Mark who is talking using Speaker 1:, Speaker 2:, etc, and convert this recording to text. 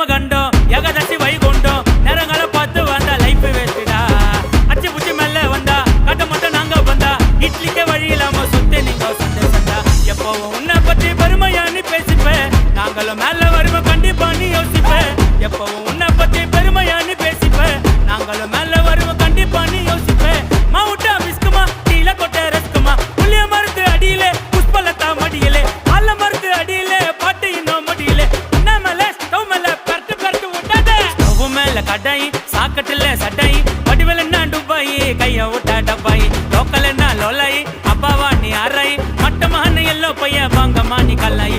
Speaker 1: கண்டோம் ஏகாதசி வைகுண்டோம் நேரங்களை பார்த்து வந்தா லைஃப் வேஸ்டா அச்சு புச்சி மேல வந்தா கட்ட மட்டும் நாங்க வந்தா இட்லிக்கே வழி இல்லாம சுத்தி நீங்க சந்தா எப்பவும் உன்னை பத்தி பெருமையானு பேசிப்பேன் நாங்களும் மேல வருவோம் கண்டிப்பா நீ யோசிப்பேன் எப்பவும் உன்னை பத்தி பெருமையானு பேசிப்பேன் நாங்களும் மேல வருவோம் கண்டிப்பா நீ யோசிப்பேன் மாவுட்டா மிஸ்குமா கீழே கொட்ட ரஸ்குமா புளிய மருந்து அடியிலே புஷ்பலத்தா மடியிலே அல்ல மருந்து அடியிலே பாட்டு இன்னும் மடியிலே கடாய் சாக்கட்டுல சட்டாய் வடிவல் என்ன டுபாய் கைய விட்டா டப்பாய் லோக்கல் என்ன லோலாய் அப்பாவா நீ அறாய் மட்டமான எல்லோ பைய வாங்கம்மா நீ கல்லாய்